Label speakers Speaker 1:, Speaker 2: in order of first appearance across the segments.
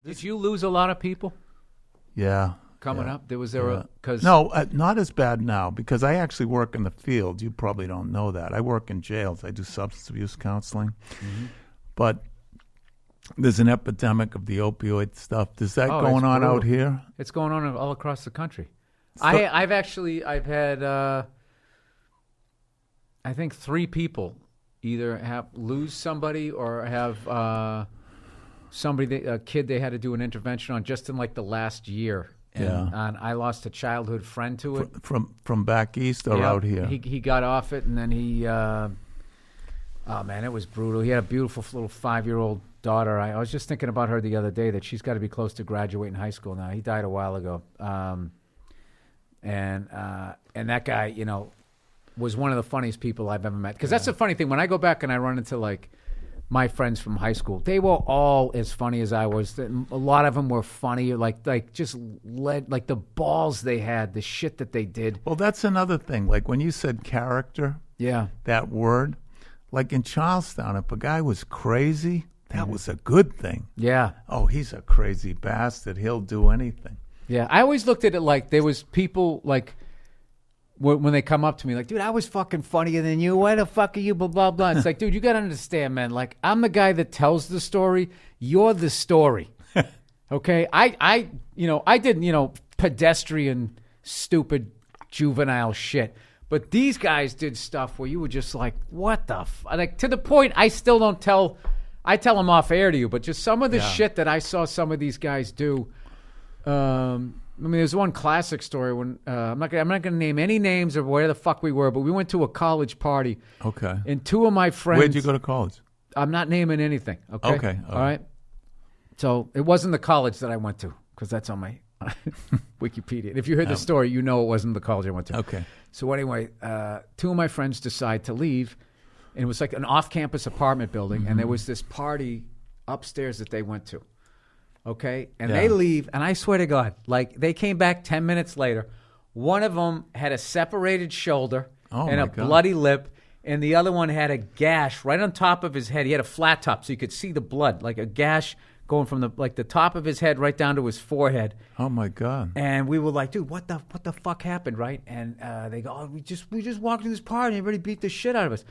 Speaker 1: Did you lose a lot of people?
Speaker 2: Yeah.
Speaker 1: Coming up, because
Speaker 2: no, not as bad now because I actually work in the field. You probably don't know that. I work in jails. I do substance abuse counseling, but there's an epidemic of the opioid stuff. Is that going on out here?
Speaker 1: It's going on all across the country. I've had I think 3 people either lose somebody or have a kid they had to do an intervention on just in like the last year. And I lost a childhood friend to it.
Speaker 2: From back east or out here?
Speaker 1: He got off it, and then oh, man, it was brutal. He had a beautiful little 5-year-old daughter. I was just thinking about her the other day, that she's got to be close to graduating high school now. He died a while ago. And that guy, was one of the funniest people I've ever met. Because that's the funny thing. When I go back and I run into, like, my friends from high school, they were all as funny as I was. A lot of them were funny, like the balls they had, the shit that they did.
Speaker 2: Well, that's another thing. Like when you said character, that word, like in Charlestown, if a guy was crazy, that was a good thing.
Speaker 1: Yeah.
Speaker 2: Oh, he's a crazy bastard. He'll do anything.
Speaker 1: Yeah. I always looked at it like there was people like, when they come up to me, like, dude, I was fucking funnier than you. Why the fuck are you? Blah, blah, blah. It's like, dude, you got to understand, man. Like, I'm the guy that tells the story. You're the story. Okay? I did, pedestrian, stupid, juvenile shit. But these guys did stuff where you were just like, what the like, to the point I still don't tell. I tell them off air to you, but just some of the shit that I saw some of these guys do. I mean, there's one classic story when I'm not going to name any names of where the fuck we were, but we went to a college party.
Speaker 2: Okay.
Speaker 1: And 2 of my friends.
Speaker 2: Where'd you go to college?
Speaker 1: I'm not naming anything. Okay.
Speaker 2: Okay.
Speaker 1: All right. So it wasn't the college that I went to because that's on my Wikipedia. If you heard the story, you know it wasn't the college I went to.
Speaker 2: Okay.
Speaker 1: So anyway, 2 of my friends decide to leave, and it was like an off-campus apartment building, and there was this party upstairs that they went to. Okay, and they leave, and I swear to God, like they came back 10 minutes later. One of them had a separated shoulder and a bloody lip, and the other one had a gash right on top of his head. He had a flat top, so you could see the blood, like a gash going from the top of his head right down to his forehead.
Speaker 2: Oh my God!
Speaker 1: And we were like, dude, what the fuck happened, right? And they go, oh, we just walked to this party, and everybody beat the shit out of us.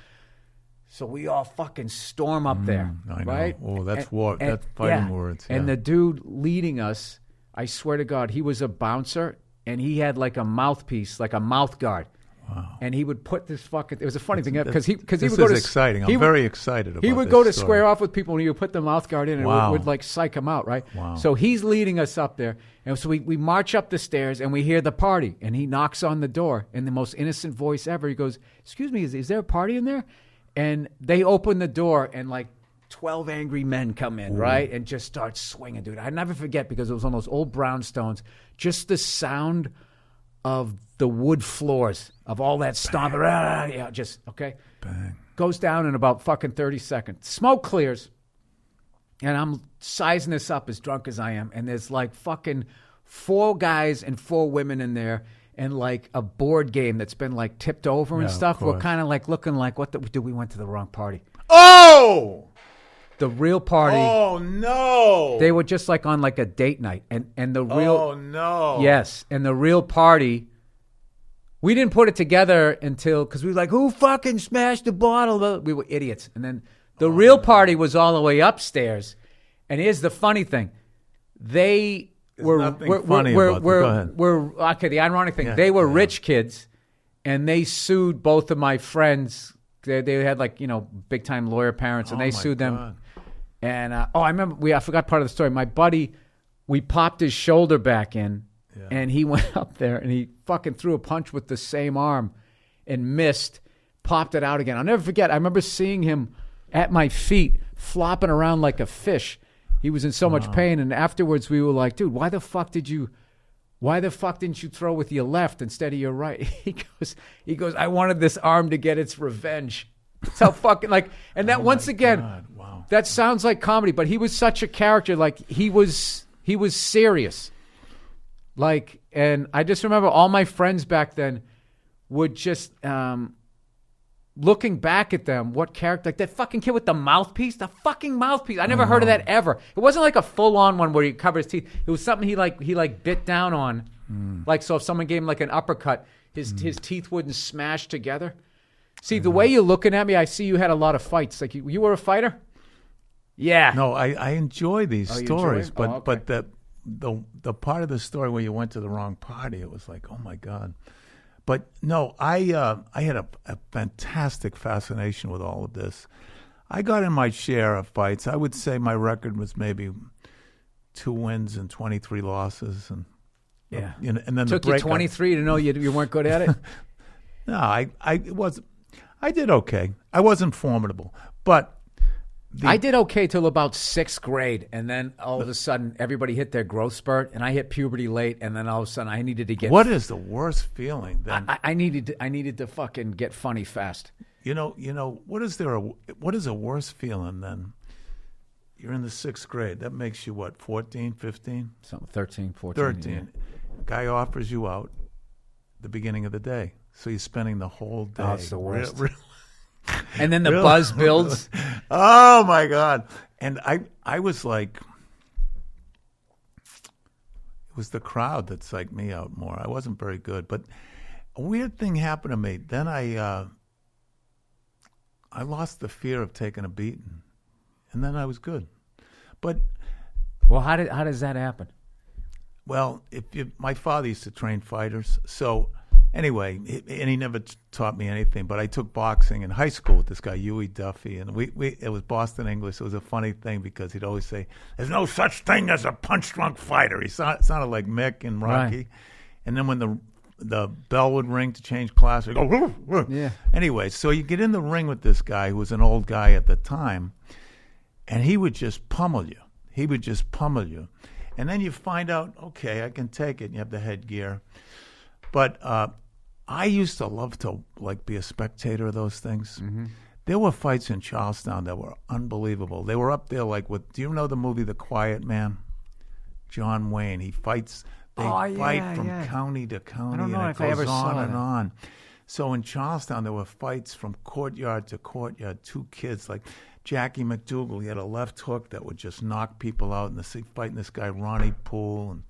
Speaker 1: So we all fucking storm up there, right?
Speaker 2: Oh, that's war. That's fighting words. Yeah.
Speaker 1: And the dude leading us, I swear to God, he was a bouncer, and he had like a mouthpiece, like a mouth guard. Wow. And he would put this fucking. It was a funny thing because he would go to. This is
Speaker 2: exciting. I'm very excited about.
Speaker 1: He would go to square off with people, and he would put the mouth guard in, and it would like psych him out, right?
Speaker 2: Wow.
Speaker 1: So he's leading us up there, and so we march up the stairs, and we hear the party, and he knocks on the door in the most innocent voice ever. He goes, "Excuse me, is there a party in there?" And they open the door, and like 12 angry men come in, right? And just start swinging, dude. I never forget because it was on those old brownstones. Just the sound of the wood floors of all that stomping. Okay?
Speaker 2: Bang.
Speaker 1: Goes down in about fucking 30 seconds. Smoke clears. And I'm sizing this up as drunk as I am. And there's like fucking 4 guys and 4 women in there. And like a board game that's been like tipped over and stuff. We're kind of like looking like, we went to the wrong party.
Speaker 2: Oh!
Speaker 1: The real party.
Speaker 2: Oh, no.
Speaker 1: They were just like on like a date night. And the real.
Speaker 2: Oh, no.
Speaker 1: Yes. And the real party, we didn't put it together until, because we were like, who fucking smashed the bottle? We were idiots. And then the real party was all the way upstairs. And here's the funny thing. The ironic thing, they were rich kids, and they sued both of my friends. They had like, big time lawyer parents, and they sued them. And I remember I forgot part of the story. My buddy, we popped his shoulder back in, and he went up there and he fucking threw a punch with the same arm and missed, popped it out again. I'll never forget. I remember seeing him at my feet flopping around like a fish. He was in so much pain, and afterwards we were like, dude, why the fuck didn't you throw with your left instead of your right? He goes, I wanted this arm to get its revenge. That's how fucking and that once again, that sounds like comedy, but he was such a character. Like he was serious. And I just remember all my friends back then would just, looking back at them, what character, like that fucking kid with the fucking mouthpiece. I never heard of that ever. It wasn't like a full-on one where he covered his teeth. It was something he bit down on. Like, so if someone gave him like an uppercut, his teeth wouldn't smash together. See, the way you're looking at me, I see you had a lot of fights. Like, you were a fighter? Yeah.
Speaker 2: No, I enjoy these stories,
Speaker 1: but
Speaker 2: okay. But the part of the story where you went to the wrong party, it was like, oh my God. But no, I had a fantastic fascination with all of this. I got in my share of fights. I would say my record was maybe 2 wins and 23 losses, and
Speaker 1: yeah.
Speaker 2: And then
Speaker 1: took you 23 to know you weren't good at it.
Speaker 2: No, I did okay. I wasn't formidable, but
Speaker 1: I did okay till about 6th grade, and then all of a sudden everybody hit their growth spurt, and I hit puberty late, and then all of a sudden I needed to get.
Speaker 2: What is the worst feeling then?
Speaker 1: I needed to fucking get funny fast.
Speaker 2: You know what is a worse feeling than you're in the 6th grade? That makes you what, 14, 15?
Speaker 1: Something 13, 14.
Speaker 2: 13.
Speaker 1: Yeah.
Speaker 2: Guy offers you out at the beginning of the day, so you're spending the whole day.
Speaker 1: Oh, it's the worst. And then the buzz builds.
Speaker 2: Oh my God! And I was like, it was the crowd that psyched me out more. I wasn't very good, but a weird thing happened to me. Then I lost the fear of taking a beating, and then I was good. But
Speaker 1: well, how does that happen?
Speaker 2: Well, my father used to train fighters, so. Anyway, and he never taught me anything, but I took boxing in high school with this guy, Huey Duffy, and it was Boston English. It was a funny thing because he'd always say, there's no such thing as a punch-drunk fighter. He sounded like Mick and Rocky. Right. And then when the bell would ring to change class, he'd go, woo, woo. Yeah. Anyway, so you get in the ring with this guy who was an old guy at the time, and he would just pummel you. And then you find out, okay, I can take it, and you have the headgear. But I used to love to be a spectator of those things. Mm-hmm. There were fights in Charlestown that were unbelievable. They were up there do you know the movie The Quiet Man? John Wayne. He fights. They fight from county to county,
Speaker 1: I don't know
Speaker 2: and
Speaker 1: if
Speaker 2: it
Speaker 1: I
Speaker 2: goes
Speaker 1: ever
Speaker 2: on
Speaker 1: saw
Speaker 2: and
Speaker 1: that.
Speaker 2: on. So in Charlestown, there were fights from courtyard to courtyard. 2 kids like Jackie McDougal. He had a left hook that would just knock people out. And fighting this guy Ronnie Poole and.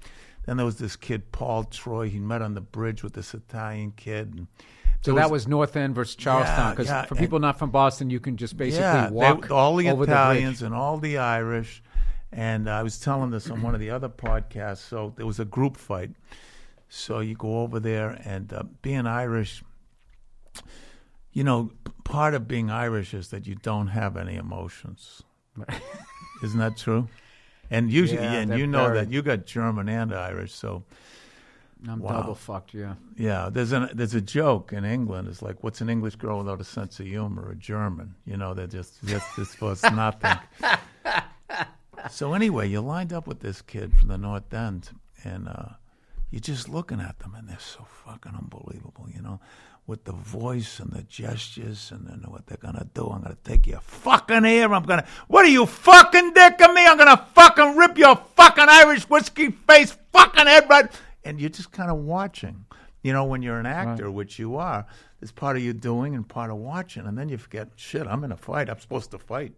Speaker 2: Then there was this kid, Paul Troy. He met on the bridge with this Italian kid. And
Speaker 1: so that was North End versus Charlestown. Because for people not from Boston, you can just basically walk
Speaker 2: all the
Speaker 1: over
Speaker 2: Italians
Speaker 1: the
Speaker 2: and all the Irish. And I was telling this on one of the other podcasts. So there was a group fight. So you go over there, and being Irish, part of being Irish is that you don't have any emotions. Isn't that true? And usually, and you know that you got German and Irish, so
Speaker 1: I'm double fucked. Yeah.
Speaker 2: Yeah. There's a joke in England. It's like, what's an English girl without a sense of humor? A German. They're just supposed to nothing. So anyway, you're lined up with this kid from the North End, and you're just looking at them, and they're so fucking unbelievable. With the voice and the gestures, and then what they're gonna do. I'm gonna take your fucking ear. What are you fucking dicking me? I'm gonna fucking rip your fucking Irish whiskey face fucking head right. And you're just kind of watching. When you're an actor, which you are, it's part of you doing and part of watching. And then you forget, shit, I'm in a fight. I'm supposed to fight.